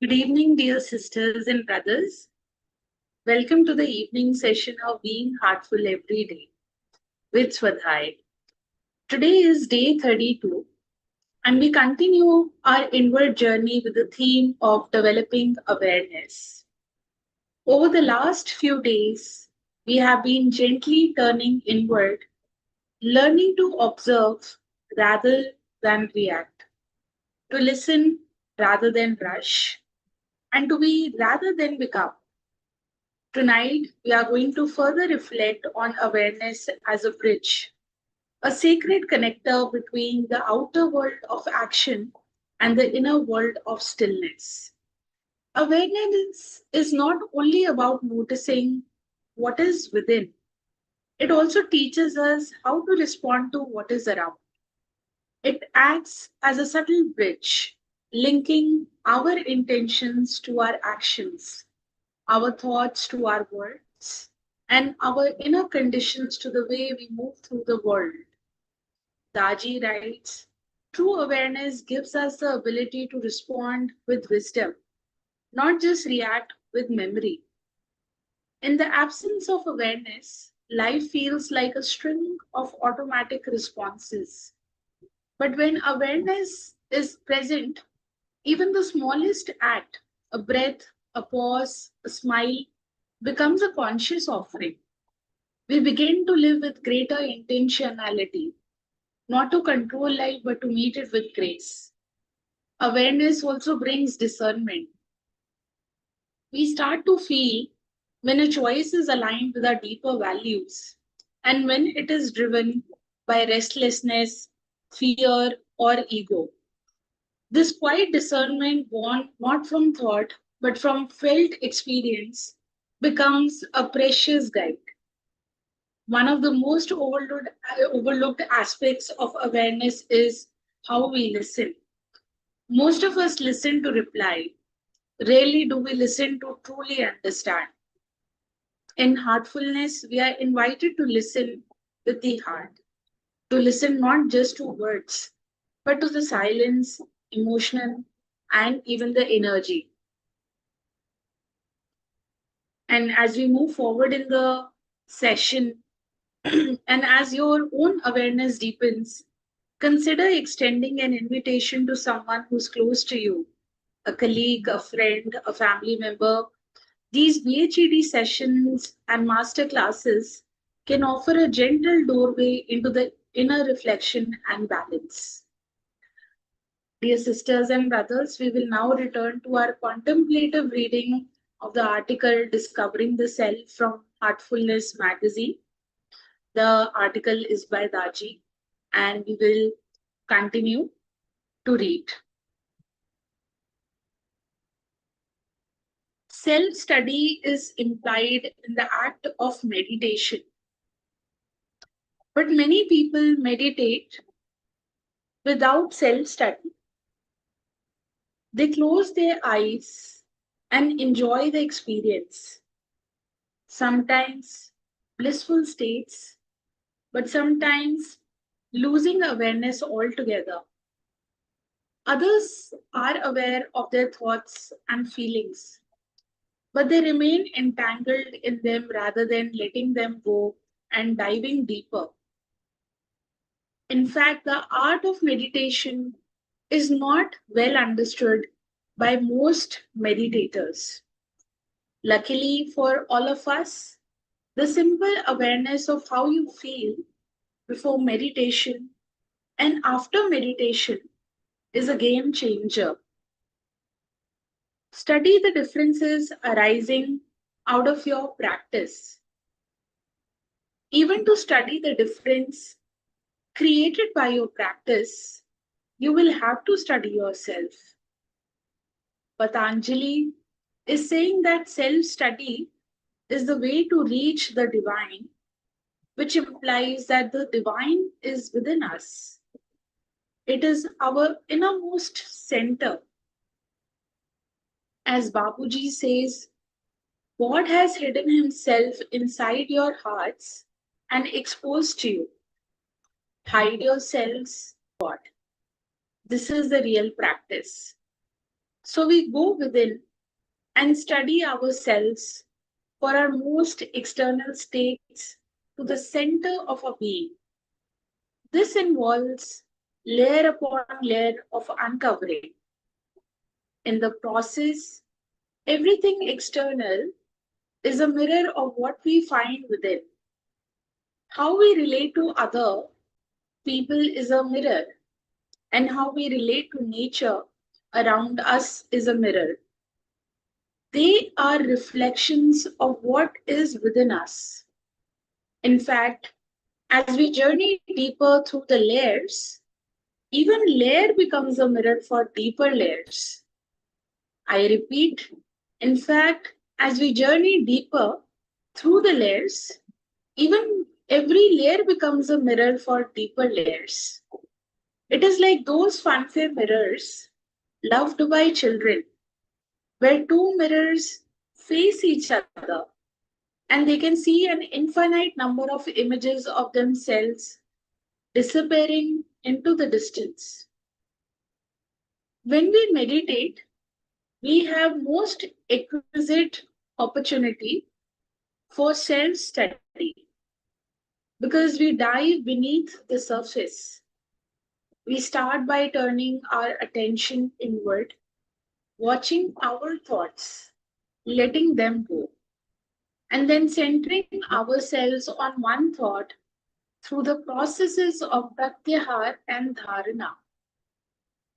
Good evening, dear sisters and brothers. Welcome to the evening session of Being Heartful Every Day with Swadhyaya. Today is day 32, and we continue our inward journey with the theme of developing awareness. Over the last few days, we have been gently turning inward, learning to observe rather than react, to listen rather than rush, and to be rather than become. Tonight, we are going to further reflect on awareness as a bridge, a sacred connector between the outer world of action and the inner world of stillness. Awareness is not only about noticing what is within, it also teaches us how to respond to what is around. It acts as a subtle bridge, linking our intentions to our actions, our thoughts to our words, and our inner conditions to the way we move through the world. Daji writes, true awareness gives us the ability to respond with wisdom, not just react with memory. In the absence of awareness, life feels like a string of automatic responses. But when awareness is present, even the smallest act, a breath, a pause, a smile, becomes a conscious offering. We begin to live with greater intentionality, not to control life, but to meet it with grace. Awareness also brings discernment. We start to feel when a choice is aligned with our deeper values and when it is driven by restlessness, fear, or ego. This quiet discernment, born not from thought but from felt experience, becomes a precious guide. One of the most overlooked aspects of awareness is how we listen. Most of us listen to reply. Rarely do we listen to truly understand. In heartfulness, we are invited to listen with the heart, to listen not just to words, but to the silence, emotional, and even the energy. And as we move forward in the session, and as your own awareness deepens, consider extending an invitation to someone who's close to you, a colleague, a friend, a family member. These BHED sessions and master classes can offer a gentle doorway into the inner reflection and balance. Dear sisters and brothers, we will now return to our contemplative reading of the article Discovering the Self from Heartfulness magazine. The article is by Daji, and we will continue to read. Self study is implied in the act of meditation, but many people meditate without self study. They close their eyes and enjoy the experience, sometimes blissful states, but sometimes losing awareness altogether. Others are aware of their thoughts and feelings, but they remain entangled in them rather than letting them go and diving deeper. In fact, the art of meditation is not well understood by most meditators. Luckily for all of us, the simple awareness of how you feel before meditation and after meditation is a game changer. Study the differences arising out of your practice. Even to study the difference created by your practice, you will have to study yourself. Patanjali is saying that self study is the way to reach the divine, which implies that the divine is within us. It is our innermost center. As Bapuji says, God has hidden himself inside your hearts and exposed to you. Hide yourselves, God. This is the real practice. So we go within and study ourselves for our most external states to the center of our being. This involves layer upon layer of uncovering. In the process, everything external is a mirror of what we find within. How we relate to other people is a mirror, and how we relate to nature around us is a mirror. They are reflections of what is within us. In fact, as we journey deeper through the layers, even layer becomes a mirror for deeper layers. I repeat, in fact, as we journey deeper through the layers, even every layer becomes a mirror for deeper layers. It is like those funfair mirrors loved by children, where two mirrors face each other and they can see an infinite number of images of themselves disappearing into the distance. When we meditate, we have most exquisite opportunity for self-study because we dive beneath the surface. We start by turning our attention inward, watching our thoughts, letting them go, and then centering ourselves on one thought through the processes of pratyahar and dharana.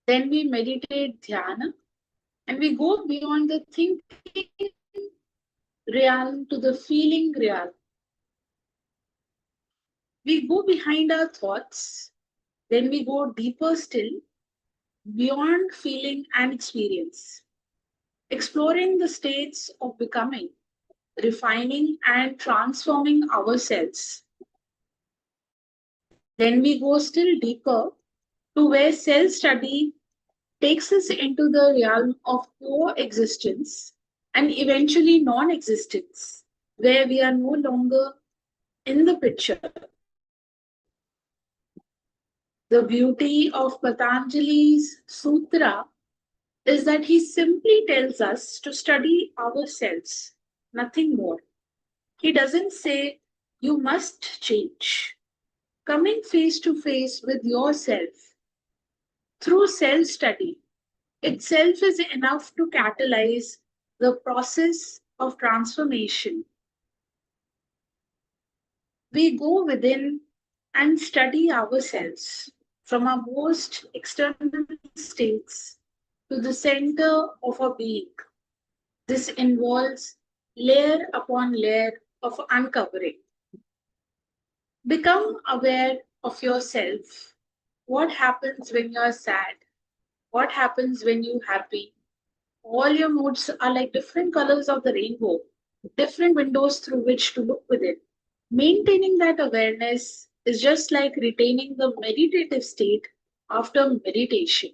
Then we meditate dhyana and we go beyond the thinking realm to the feeling realm. We go behind our thoughts, then we go deeper still, beyond feeling and experience, exploring the states of becoming, refining and transforming ourselves. Then we go still deeper to where self study takes us into the realm of coexistence and eventually non existence, where we are no longer in the picture. The beauty of Patanjali's Sutra is that he simply tells us to study ourselves, nothing more. He doesn't say you must change. Coming face to face with yourself through self study itself is enough to catalyze the process of transformation. We go within and study ourselves from our most external states to the center of our being. This involves layer upon layer of uncovering. Become aware of yourself. What happens when you're sad? What happens when you're happy? All your moods are like different colors of the rainbow, different windows through which to look within. Maintaining that awareness is just like retaining the meditative state after meditation.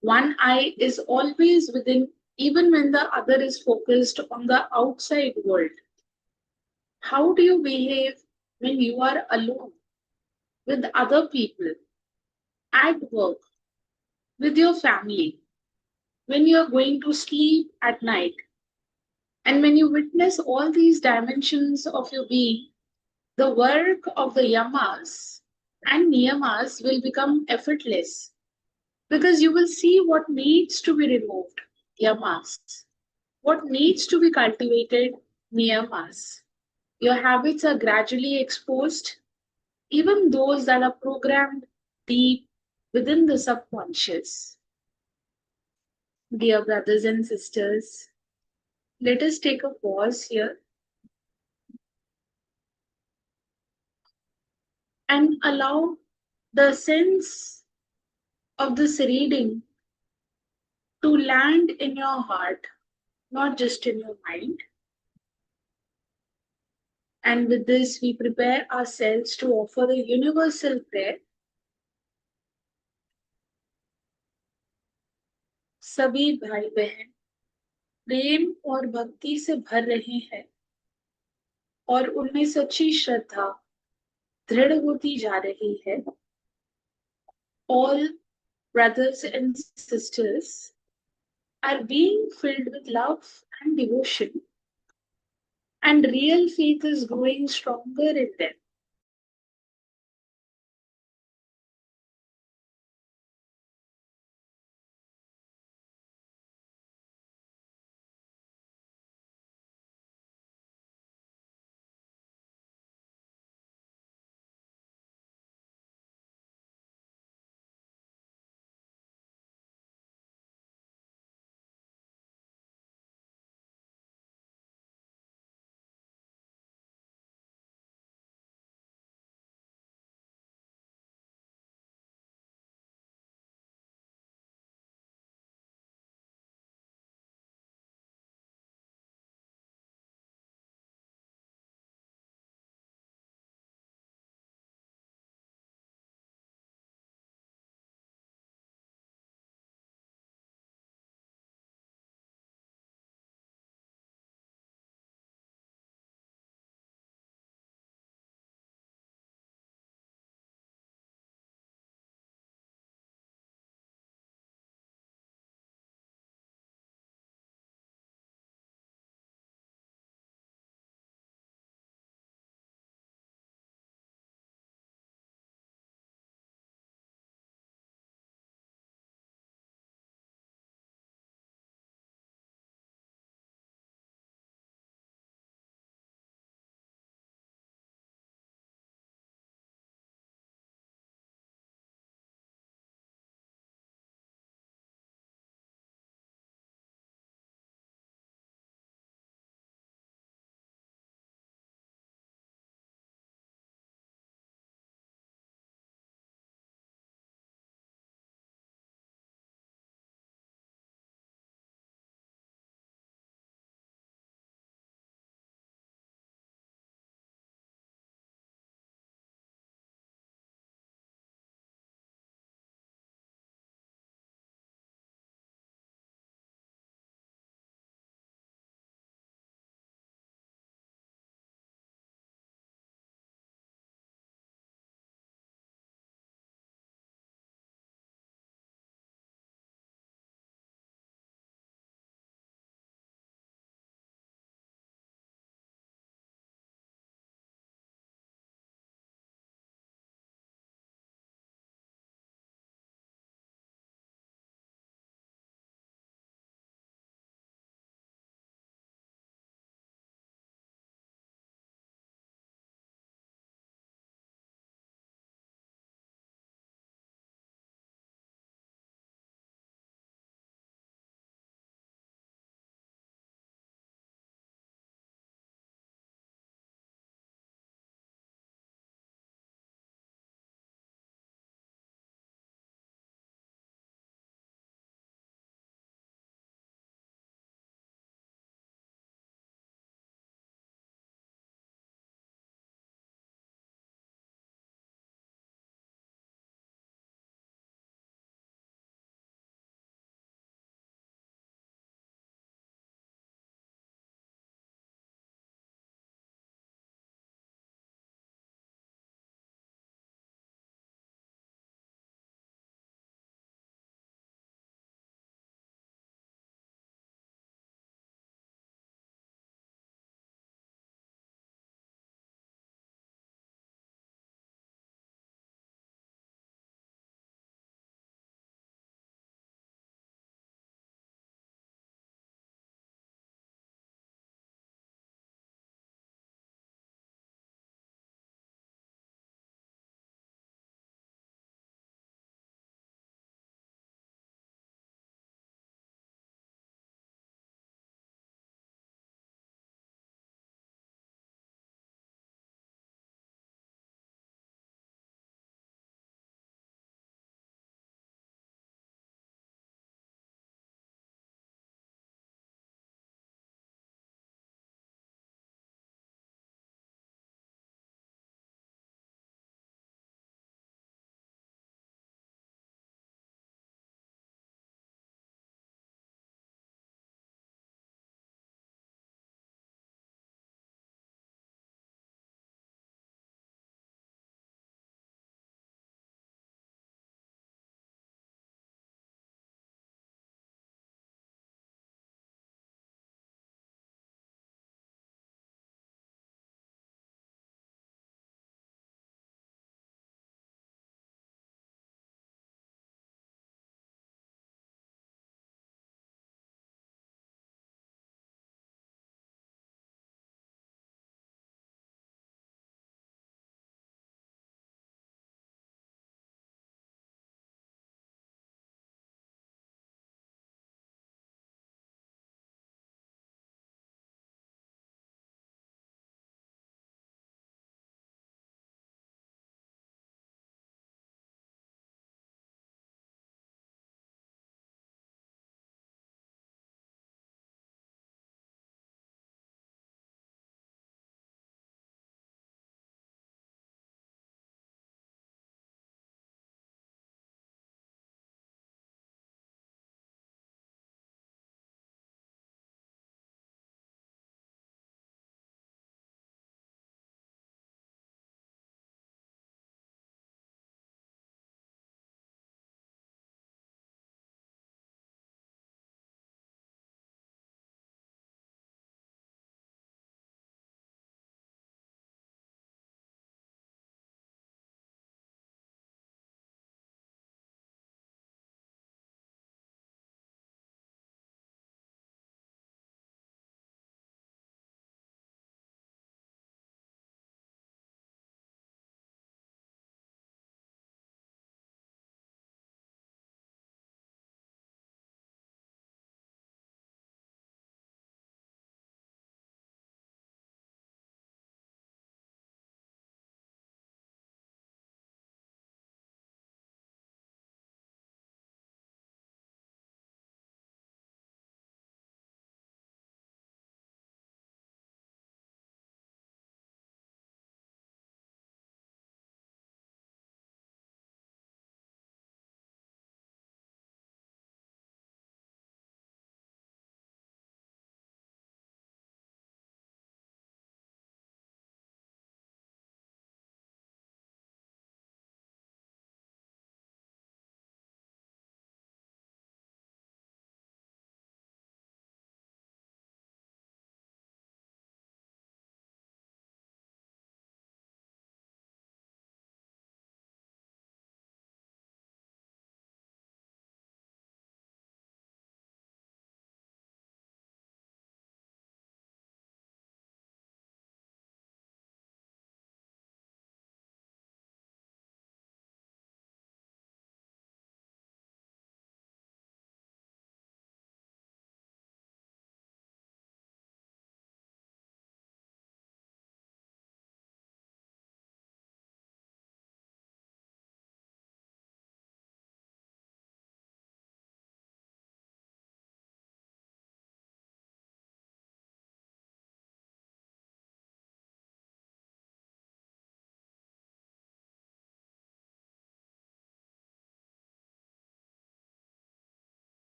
One eye is always within, even when the other is focused on the outside world. How do you behave when you are alone with other people, at work, with your family, when you are going to sleep at night? And when you witness all these dimensions of your being, the work of the yamas and niyamas will become effortless because you will see what needs to be removed, yamas, what needs to be cultivated, niyamas. Your habits are gradually exposed, even those that are programmed deep within the subconscious. Dear brothers and sisters, let us take a pause here and allow the sense of this reading to land in your heart, not just in your mind. And with this, we prepare ourselves to offer the universal prayer. सभी भाई बहन प्रेम और भक्ति से भर रहे हैं और उनमें सच्ची श्रद्धा दृढ़ होती जा रही है. All brothers and sisters are being filled with love and devotion, and real faith is growing stronger in them.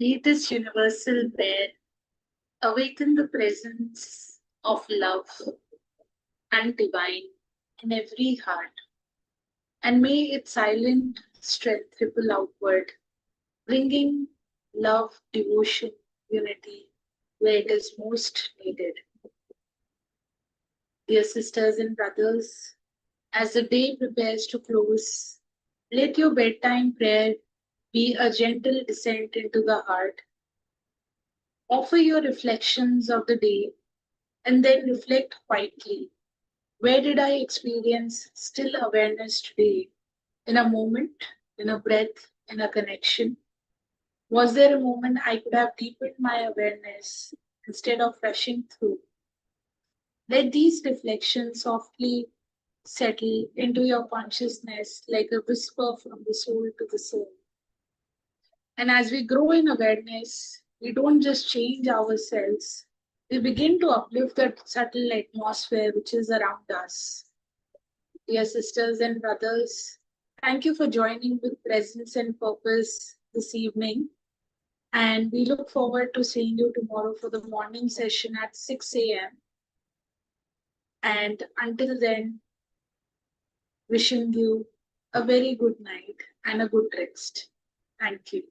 May this universal prayer awaken the presence of love and divine in every heart, and may its silent strength ripple outward, bringing love, devotion, unity where it is most needed. Dear sisters and brothers, as the day prepares to close, let your bedtime prayer be a gentle descent into the heart. Offer your reflections of the day and then reflect quietly. Where did I experience still awareness today? In a moment, in a breath, in a connection? Was there a moment I could have deepened my awareness instead of rushing through? Let these reflections softly settle into your consciousness like a whisper from the soul to the soul. And as we grow in awareness, we don't just change ourselves, we begin to uplift that subtle atmosphere which is around us. Dear sisters and brothers, thank you for joining with presence and purpose this evening. And we look forward to seeing you tomorrow for the morning session at 6 a.m. And until then, wishing you a very good night and a good rest. Thank you.